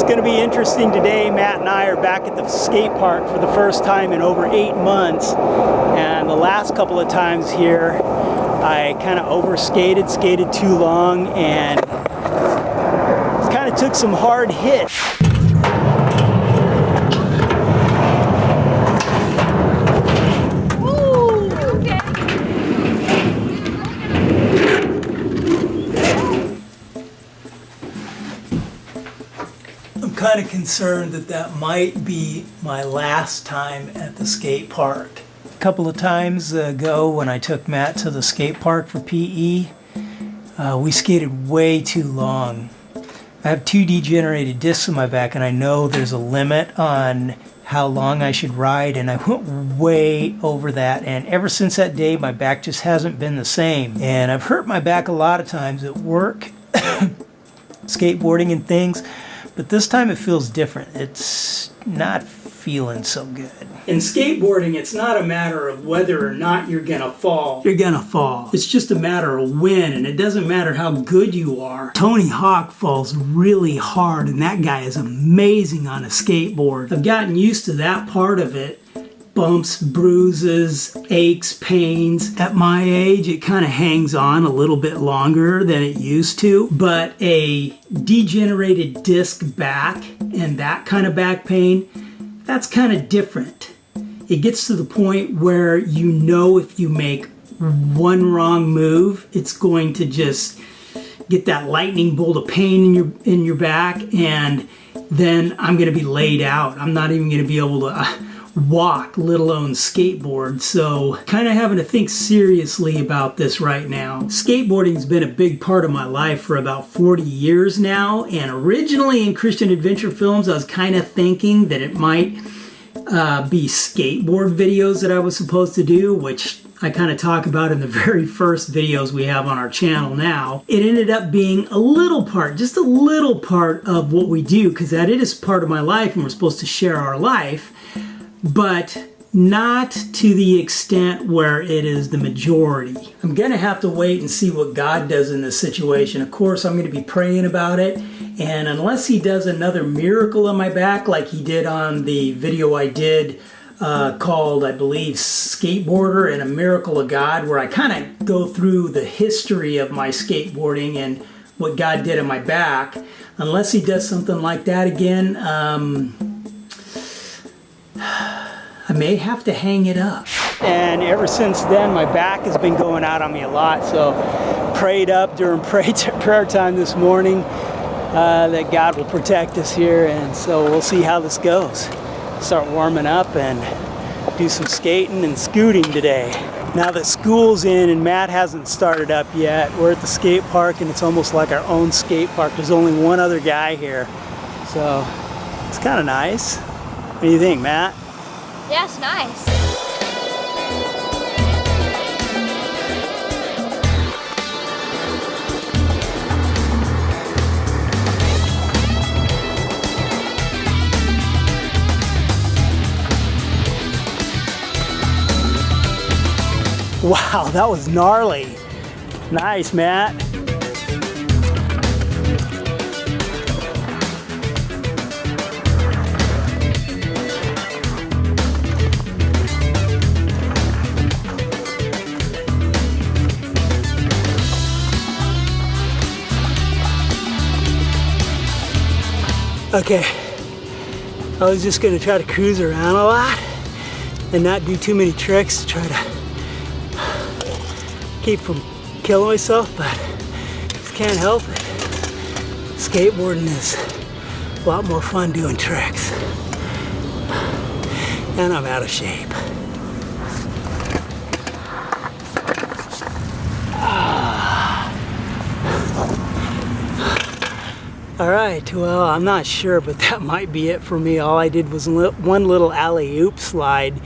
going to be interesting today. Matt and I are back at the skate park for the first time in over 8 months, and the last couple of times here I kind of overskated, skated too long, and kind of took some hard hits. Kind of concerned that that might be my last time at the skate park. A couple of times ago when I took Matt to the skate park for PE, we skated way too long. I have 2 degenerated discs in my back, and I know there's a limit on how long I should ride, and I went way over that, and ever since that day my back just hasn't been the same. And I've hurt my back a lot of times at work, skateboarding and things. But this time it feels different. It's not feeling so good. In skateboarding, it's not a matter of whether or not you're gonna fall. You're gonna fall. It's just a matter of when, and it doesn't matter how good you are. Tony Hawk falls really hard, and that guy is amazing on a skateboard. I've gotten used to that part of it. Bumps, bruises, aches, pains. At my age, it kind of hangs on a little bit longer than it used to, but a degenerated disc back and that kind of back pain, that's kind of different. It gets to the point where you know if you make one wrong move, it's going to just get that lightning bolt of pain in your back, and then I'm going to be laid out. I'm not even going to be able to walk, let alone skateboard. So kind of having to think seriously about this right now. Skateboarding's been a big part of my life for about 40 years now, and originally in Christian adventure films I was kind of thinking that it might be skateboard videos that I was supposed to do, which I kind of talk about in the very first videos we have on our channel now. It ended up being a little part, just a little part of what we do, because that it is part of my life and we're supposed to share our life, but not to the extent where it is the majority. I'm gonna have to wait and see what God does in this situation. Of course, I'm gonna be praying about it, and unless he does another miracle on my back like he did on the video I did called, I believe, Skateboarder and a Miracle of God, where I kind of go through the history of my skateboarding and what God did on my back, unless he does something like that again, I may have to hang it up. And ever since then, my back has been going out on me a lot, so prayed up during prayer time this morning that God will protect us here, and so we'll see how this goes. Start warming up and do some skating and scooting today. Now that school's in and Matt hasn't started up yet, we're at the skate park, and it's almost like our own skate park. There's only one other guy here, so it's kind of nice. What do you think, Matt? Yeah, it's nice. Wow, that was gnarly. Nice, Matt. Okay, I was just gonna try to cruise around a lot and not do too many tricks to try to keep from killing myself, but just can't help it. Skateboarding is a lot more fun doing tricks. And I'm out of shape. All right, well, I'm not sure, but that might be it for me. All I did was one little alley-oop slide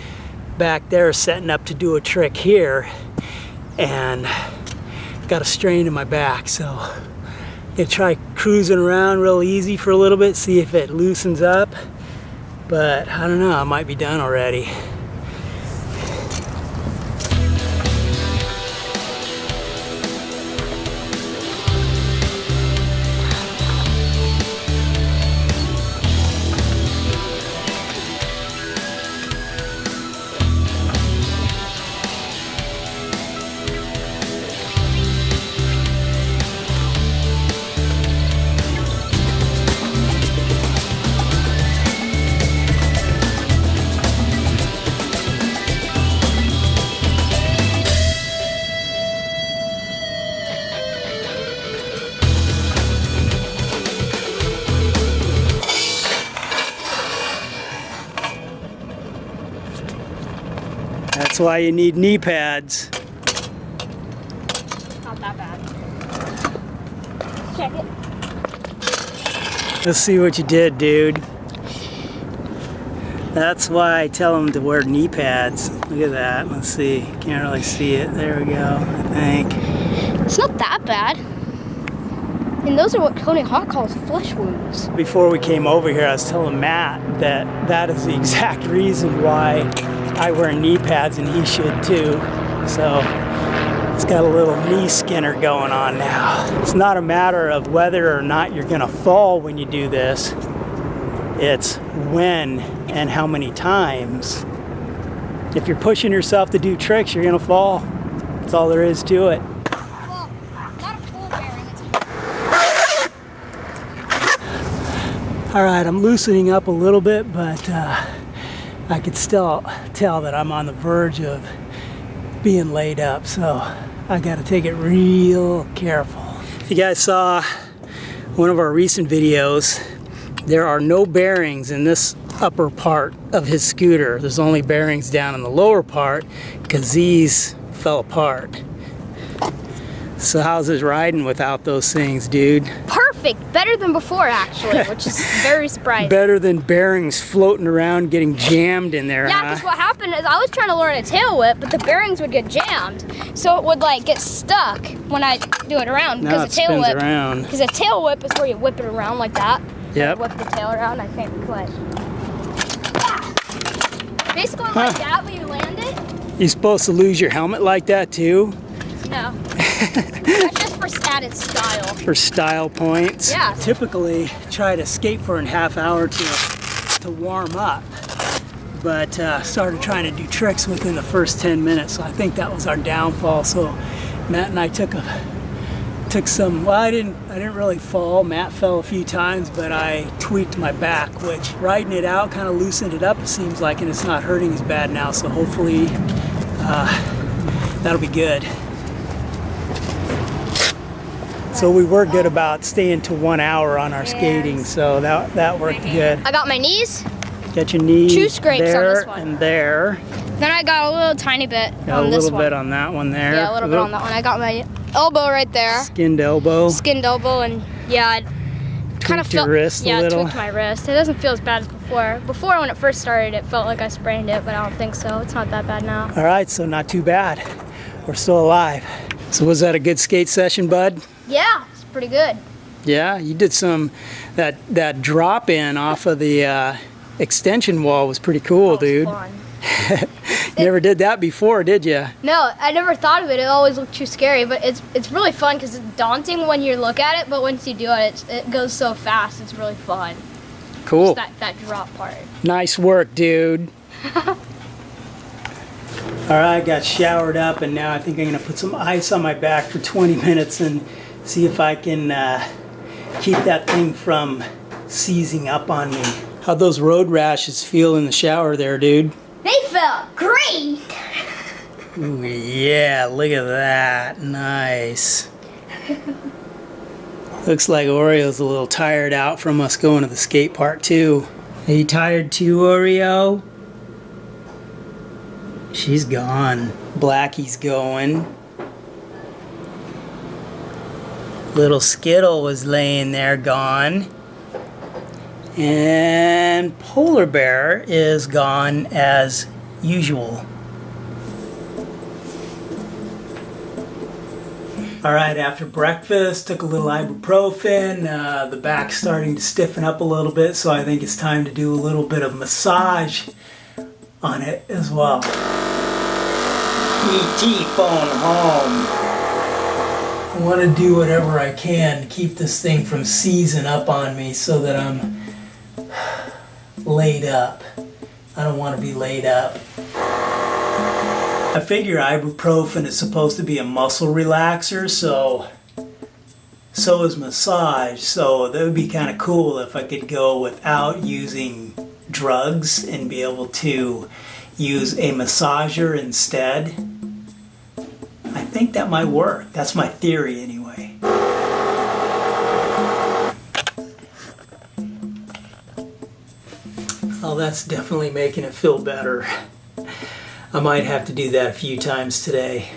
back there, setting up to do a trick here, and got a strain in my back. So I'm gonna try cruising around real easy for a little bit, see if it loosens up. But I don't know, I might be done already. That's why you need knee pads. Not that bad. Check it. Let's see what you did, dude. That's why I tell them to wear knee pads. Look at that. Let's see. Can't really see it. There we go, I think. It's not that bad. And those are what Tony Hawk calls flesh wounds. Before we came over here, I was telling Matt that that is the exact reason why I wear knee pads, and he should too. So it's got a little knee skinner going on now. It's not a matter of whether or not you're gonna fall when you do this. It's when and how many times. If you're pushing yourself to do tricks, you're gonna fall. That's all there is to it. Well, not a full bearing. All right, I'm loosening up a little bit, but I could still tell that I'm on the verge of being laid up, so I gotta take it real careful. If you guys saw one of our recent videos, there are no bearings in this upper part of his scooter. There's only bearings down in the lower part because these fell apart. So how's his riding without those things, dude? Perfect. Better than before, actually, which is very surprising. Better than bearings floating around getting jammed in there, Yeah, because what happened is I was trying to learn a tail whip, but the bearings would get jammed. So it would like get stuck when I do it around. Now it spins around. Because a tail whip is where you whip it around like that. Yep. Whip the tail around, I think, like. Basically like that when you land it. You supposed to lose your helmet like that too? No. That's just for added style. For style points? Yeah. Typically try to skate for a half hour to warm up, but started trying to do tricks within the first 10 minutes, so I think that was our downfall. So Matt and I took some, well, I didn't really fall. Matt fell a few times, but I tweaked my back, which riding it out kind of loosened it up, it seems like, and it's not hurting as bad now, so hopefully that'll be good. So we were good about staying to 1 hour on our skating, so that worked good. I got my knees. Got your knee 2 scrapes there on this one. and there. Then I got a little tiny bit Got on a this little one. bit on that one there. Yeah, a little bit on that one. I got my elbow right there. Skinned elbow. Skinned elbow, and yeah, I kind of Tweaked your felt wrist a little. tweaked my wrist. It doesn't feel as bad as before. Before, when it first started, it felt like I sprained it, but I don't think so. It's not that bad now. All right, so not too bad. We're still alive. So was that a good skate session, bud? Yeah, it's pretty good. Yeah, you did some, that drop in off of the extension wall was pretty cool, dude. Fun. Never did that before, did you? No, I never thought of it. It always looked too scary, but it's really fun because it's daunting when you look at it, but once you do it, it goes so fast. It's really fun. Cool. Just that drop part. Nice work, dude. All right, got showered up, and now I think I'm gonna put some ice on my back for 20 minutes and see if I can keep that thing from seizing up on me. How'd those road rashes feel in the shower there, dude? They felt great. Ooh, yeah, look at that. Nice. Looks like Oreo's a little tired out from us going to the skate park too. Are you tired too, Oreo? She's gone. Blackie's going. Little Skittle was laying there gone. And Polar Bear is gone as usual. All right, after breakfast, took a little ibuprofen. The back's starting to stiffen up a little bit, so I think it's time to do a little bit of massage on it as well. ET phone home. I want to do whatever I can to keep this thing from seizing up on me so that I'm laid up. I don't want to be laid up. I figure ibuprofen is supposed to be a muscle relaxer, so is massage, so that would be kind of cool if I could go without using drugs and be able to use a massager instead. I think that might work. That's my theory anyway. Oh, that's definitely making it feel better. I might have to do that a few times today.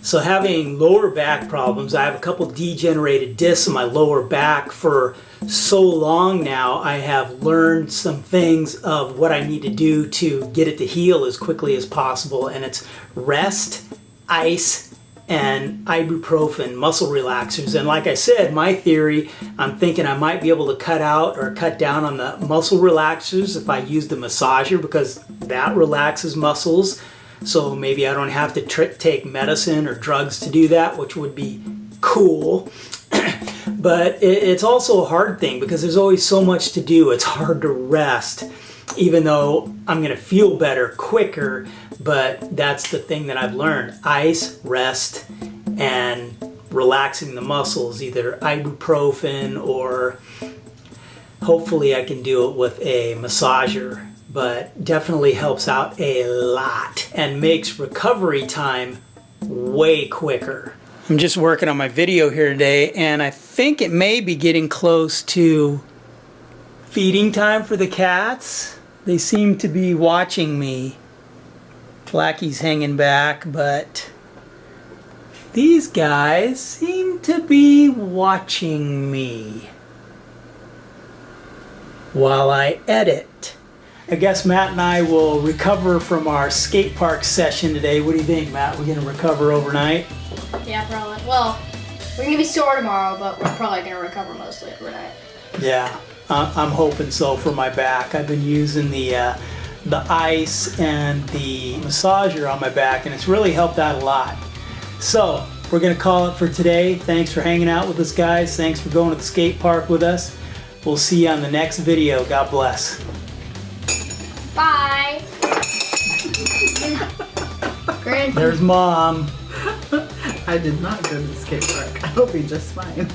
So having lower back problems, I have a couple degenerated discs in my lower back for so long now. I have learned some things of what I need to do to get it to heal as quickly as possible, and it's rest, ice, and ibuprofen muscle relaxers. And like I said, my theory, I'm thinking I might be able to cut out or cut down on the muscle relaxers if I use the massager, because that relaxes muscles. So maybe I don't have to take medicine or drugs to do that, which would be cool. But it's also a hard thing because there's always so much to do. It's hard to rest, even though I'm going to feel better quicker. But that's the thing that I've learned. Ice, rest, and relaxing the muscles, either ibuprofen or hopefully I can do it with a massager. But definitely helps out a lot and makes recovery time way quicker. I'm just working on my video here today, and I think it may be getting close to feeding time for the cats. They seem to be watching me. Blackie's hanging back, but these guys seem to be watching me while I edit. I guess Matt and I will recover from our skate park session today. What do you think, Matt? We're going to recover overnight? Yeah, probably. Well, we're going to be sore tomorrow, but we're probably going to recover mostly overnight. Yeah, I'm hoping so for my back. I've been using the ice and the massager on my back, and it's really helped out a lot. So, we're going to call it for today. Thanks for hanging out with us, guys. Thanks for going to the skate park with us. We'll see you on the next video. God bless. Bye. There's Mom. I did not go to the skate park. I'll be just fine.